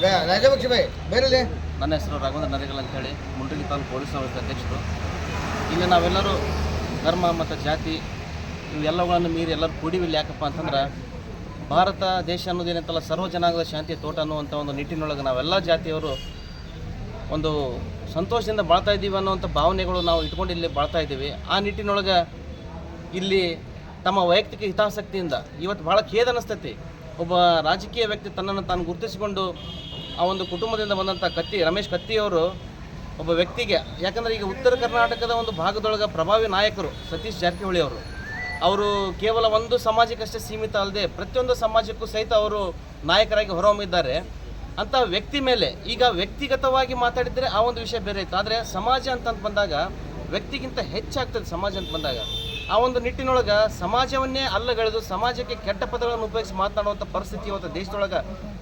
ರಾಜಪಕ್ಷ ಭಾಯ್ ಬೇರೆ ನನ್ನ ಹೆಸರು ರಾಘವೇಂದ್ರ ನರೇಗಲ್ ಅಂತೇಳಿ ಮುಂಡ್ರಿಗಿ ತಾಲೂಕು ಪೊಲೀಸ್ ವ್ಯವಸ್ಥೆ ಅಧ್ಯಕ್ಷರು. ಇಲ್ಲಿ ನಾವೆಲ್ಲರೂ ಧರ್ಮ ಮತ್ತು ಜಾತಿ ಇವೆಲ್ಲಗಳನ್ನು ಮೀರಿ ಎಲ್ಲರೂ ಕೂಡಿವಿಲ್ಲ. ಯಾಕಪ್ಪ ಅಂತಂದ್ರೆ ಭಾರತ ದೇಶ ಅನ್ನೋದೇನಂತಲ್ಲ ಸರ್ವ ಜನಾಂಗದ ಶಾಂತಿಯ ತೋಟ ಅನ್ನುವಂಥ ಒಂದು ನಿಟ್ಟಿನೊಳಗೆ ನಾವೆಲ್ಲ ಜಾತಿಯವರು ಒಂದು ಸಂತೋಷದಿಂದ ಬಾಳ್ತಾ ಇದ್ದೀವಿ ಅನ್ನೋವಂಥ ಭಾವನೆಗಳು ನಾವು ಇಟ್ಕೊಂಡು ಇಲ್ಲಿ ಬಾಳ್ತಾ ಇದ್ದೀವಿ. ಆ ನಿಟ್ಟಿನೊಳಗೆ ಇಲ್ಲಿ ತಮ್ಮ ವೈಯಕ್ತಿಕ ಹಿತಾಸಕ್ತಿಯಿಂದ ಇವತ್ತು ಭಾಳ ಖೇದ ಅನ್ನಿಸ್ತೈತಿ. ಒಬ್ಬ ರಾಜಕೀಯ ವ್ಯಕ್ತಿ ತನ್ನನ್ನು ತಾನು ಗುರುತಿಸಿಕೊಂಡು ಆ ಒಂದು ಕುಟುಂಬದಿಂದ ಬಂದಂಥ ರಮೇಶ್ ಕತ್ತಿಯವರು ಒಬ್ಬ ವ್ಯಕ್ತಿಗೆ, ಯಾಕಂದರೆ ಈಗ ಉತ್ತರ ಕರ್ನಾಟಕದ ಒಂದು ಭಾಗದೊಳಗೆ ಪ್ರಭಾವಿ ನಾಯಕರು ಸತೀಶ್ ಜಾರಕಿಹೊಳಿ ಅವರು ಕೇವಲ ಒಂದು ಸಮಾಜಕ್ಕಷ್ಟೇ ಸೀಮಿತ ಅಲ್ಲದೆ ಪ್ರತಿಯೊಂದು ಸಮಾಜಕ್ಕೂ ಸಹಿತ ಅವರು ನಾಯಕರಾಗಿ ಹೊರಹೊಮ್ಮಿದ್ದಾರೆ. ಅಂಥ ವ್ಯಕ್ತಿ ಮೇಲೆ ಈಗ ವ್ಯಕ್ತಿಗತವಾಗಿ ಮಾತಾಡಿದರೆ ಆ ಒಂದು ವಿಷಯ ಬೇರೆ ಇತ್ತು. ಆದರೆ ಸಮಾಜ ಅಂತಂತ ಬಂದಾಗ ವ್ಯಕ್ತಿಗಿಂತ ಹೆಚ್ಚಾಗ್ತದೆ. ಸಮಾಜ ಅಂತ ಬಂದಾಗ ಆ ಒಂದು ನಿಟ್ಟಿನೊಳಗೆ ಸಮಾಜವನ್ನೇ ಅಲ್ಲಗಳೆದು ಸಮಾಜಕ್ಕೆ ಕೆಟ್ಟ ಪದಗಳನ್ನು ಉಪಯೋಗಿಸಿ ಮಾತನಾಡುವಂಥ ಪರಿಸ್ಥಿತಿ ಇವತ್ತು ದೇಶದೊಳಗೆ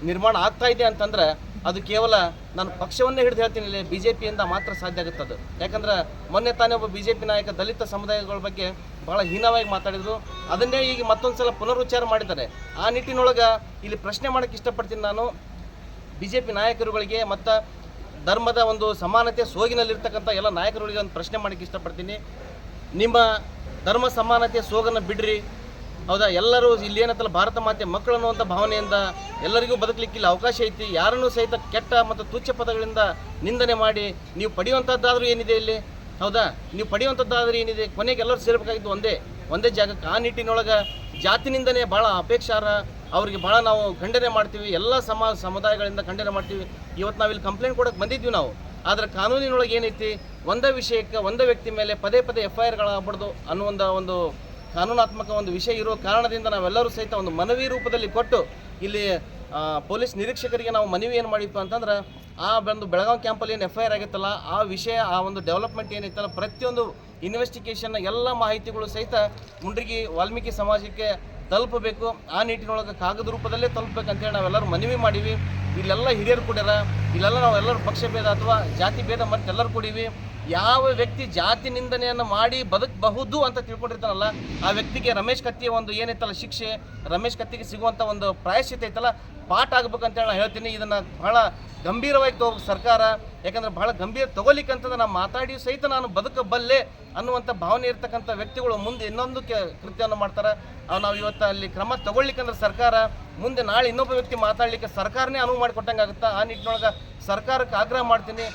ನಿರ್ಮಾಣ ಆಗ್ತಾ ಇದೆ ಅಂತಂದ್ರೆ ಅದು ಕೇವಲ ನಾನು ಪಕ್ಷವನ್ನೇ ಹಿಡಿದು ಹೇಳ್ತೀನಿ, ಇಲ್ಲಿ BJPಯಿಂದ ಮಾತ್ರ ಸಾಧ್ಯ ಆಗುತ್ತದೆ. ಯಾಕಂದ್ರೆ ಮೊನ್ನೆ ತಾನೇ ಒಬ್ಬ BJP ನಾಯಕ ದಲಿತ ಸಮುದಾಯಗಳ ಬಗ್ಗೆ ಭಾಳ ಹೀನವಾಗಿ ಮಾತಾಡಿದರು. ಅದನ್ನೇ ಈಗ ಮತ್ತೊಂದು ಸಲ ಪುನರುಚ್ಚಾರ ಮಾಡಿದ್ದಾರೆ. ಆ ನಿಟ್ಟಿನೊಳಗೆ ಇಲ್ಲಿ ಪ್ರಶ್ನೆ ಮಾಡೋಕ್ಕೆ ಇಷ್ಟಪಡ್ತೀನಿ. ನಾನು BJP ನಾಯಕರುಗಳಿಗೆ ಮತ್ತು ಧರ್ಮದ ಒಂದು ಸಮಾನತೆ ಸೋಗಿನಲ್ಲಿರ್ತಕ್ಕಂಥ ಎಲ್ಲ ನಾಯಕರುಗಳಿಗೆ ಒಂದು ಪ್ರಶ್ನೆ ಮಾಡೋಕ್ಕೆ ಇಷ್ಟಪಡ್ತೀನಿ. ನಿಮ್ಮ ಧರ್ಮ ಸಮಾನತೆಯ ಸೋಗನ್ನು ಬಿಡ್ರಿ, ಹೌದಾ? ಎಲ್ಲರೂ ಇಲ್ಲಿ ಏನಂತಲ್ಲ ಭಾರತ ಮಾತೆ ಮಕ್ಕಳು ಅನ್ನುವಂಥ ಭಾವನೆಯಿಂದ ಎಲ್ಲರಿಗೂ ಬದುಕಲಿಕ್ಕಿಲ್ಲ ಅವಕಾಶ ಐತಿ. ಯಾರನ್ನೂ ಸಹಿತ ಕೆಟ್ಟ ಮತ್ತು ತುಚ್ಛ ಪದಗಳಿಂದ ನಿಂದನೆ ಮಾಡಿ ನೀವು ಪಡೆಯುವಂಥದ್ದಾದರೂ ಏನಿದೆ ಇಲ್ಲಿ, ಹೌದಾ? ನೀವು ಪಡೆಯುವಂಥದ್ದಾದರೂ ಏನಿದೆ? ಕೊನೆಗೆ ಎಲ್ಲರೂ ಸೇರಬೇಕಾಗಿದ್ದು ಒಂದೇ ಜಾಗಕ್ಕೆ. ಆ ನಿಟ್ಟಿನೊಳಗೆ ಜಾತಿ ನಿಂದನೆ ಭಾಳ ಅಪೇಕ್ಷಾರ್ಹ. ಅವ್ರಿಗೆ ಭಾಳ ನಾವು ಖಂಡನೆ ಮಾಡ್ತೀವಿ, ಎಲ್ಲ ಸಮುದಾಯಗಳಿಂದ ಖಂಡನೆ ಮಾಡ್ತೀವಿ. ಇವತ್ತು ನಾವಿಲ್ಲಿ ಕಂಪ್ಲೇಂಟ್ ಕೊಡೋಕ್ಕೆ ಬಂದಿದ್ವಿ ನಾವು. ಆದರೆ ಕಾನೂನಿನೊಳಗೆ ಏನೈತಿ, ಒಂದೇ ವಿಷಯಕ್ಕೆ ಒಂದೇ ವ್ಯಕ್ತಿ ಮೇಲೆ ಪದೇ FIRಗಳಾಗ್ಬಾರ್ದು ಅನ್ನುವಂಥ ಒಂದು ಕಾನೂನಾತ್ಮಕ ಒಂದು ವಿಷಯ ಇರೋ ಕಾರಣದಿಂದ ನಾವೆಲ್ಲರೂ ಸಹಿತ ಒಂದು ಮನವಿ ರೂಪದಲ್ಲಿ ಕೊಟ್ಟು ಇಲ್ಲಿ ಪೊಲೀಸ್ ನಿರೀಕ್ಷಕರಿಗೆ ನಾವು ಮನವಿ ಏನು ಮಾಡಿಪ್ಪ ಅಂತಂದ್ರೆ ಆ ಒಂದು ಬೆಳಗಾವಿ ಕ್ಯಾಂಪಲ್ಲಿ ಏನು FIR ಆಗಿತ್ತಲ್ಲ ಆ ವಿಷಯ, ಆ ಒಂದು ಡೆವಲಪ್ಮೆಂಟ್ ಏನೈತಲ್ಲ ಪ್ರತಿಯೊಂದು ಇನ್ವೆಸ್ಟಿಗೇಷನ್ನ ಎಲ್ಲ ಮಾಹಿತಿಗಳು ಸಹಿತ ಮುಂಡ್ರಿಗಿ ವಾಲ್ಮೀಕಿ ಸಮಾಜಕ್ಕೆ ತಲುಪಬೇಕು. ಆ ನಿಟ್ಟಿನೊಳಗೆ ಕಾಗದ ರೂಪದಲ್ಲೇ ತಲುಪಬೇಕಂತೇಳಿ ನಾವೆಲ್ಲರೂ ಮನವಿ ಮಾಡೀವಿ. ಇಲ್ಲೆಲ್ಲ ಹಿರಿಯರು ಕೂಡ್ಯಾರ, ಇಲ್ಲೆಲ್ಲ ನಾವೆಲ್ಲರೂ ಪಕ್ಷ ಭೇದ ಅಥವಾ ಜಾತಿ ಭೇದ ಮತ್ತು ಎಲ್ಲರೂ ಕೂಡೀವಿ. ಯಾವ ವ್ಯಕ್ತಿ ಜಾತಿ ನಿಂದನೆಯನ್ನು ಮಾಡಿ ಬದುಕಬಹುದು ಅಂತ ತಿಳ್ಕೊಂಡಿರ್ತಾನಲ್ಲ ಆ ವ್ಯಕ್ತಿಗೆ ರಮೇಶ್ ಕತ್ತಿಯ ಒಂದು ಏನೈತಲ್ಲ ಶಿಕ್ಷೆ, ರಮೇಶ್ ಕತ್ತಿಗೆ ಸಿಗುವಂಥ ಒಂದು ಪ್ರಾಯಶ್ಚಿತ್ತ ಐತಲ್ಲ ಪಾಠ ಆಗ್ಬೇಕಂತೇಳಿ ನಾನು ಹೇಳ್ತೀನಿ. ಇದನ್ನು ಭಾಳ ಗಂಭೀರವಾಗಿ ಸರ್ಕಾರ, ಯಾಕಂದರೆ ಭಾಳ ಗಂಭೀರ ತೊಗೊಲಿಕ್ಕಂತಂದ್ರೆ ನಾನು ಮಾತಾಡಿ ಸಹಿತ ನಾನು ಬದುಕಬಲ್ಲೆ ಅನ್ನುವಂಥ ಭಾವನೆ ಇರ್ತಕ್ಕಂಥ ವ್ಯಕ್ತಿಗಳು ಮುಂದೆ ಇನ್ನೊಂದು ಕೃತ್ಯವನ್ನು ಮಾಡ್ತಾರೆ. ನಾವು ಇವತ್ತು ಅಲ್ಲಿ ಕ್ರಮ ತಗೊಳ್ಲಿಕ್ಕಂದ್ರೆ ಸರ್ಕಾರ ಮುಂದೆ ನಾಳೆ ಇನ್ನೊಬ್ಬ ವ್ಯಕ್ತಿ ಮಾತಾಡಲಿಕ್ಕೆ ಸರ್ಕಾರನೇ ಅನುವು ಮಾಡಿಕೊಟ್ಟಂಗೆ ಆಗುತ್ತೆ. ಆ ನಿಟ್ಟಿನೊಳಗೆ ಸರ್ಕಾರಕ್ಕೆ ಆಗ್ರಹ ಮಾಡ್ತೀನಿ.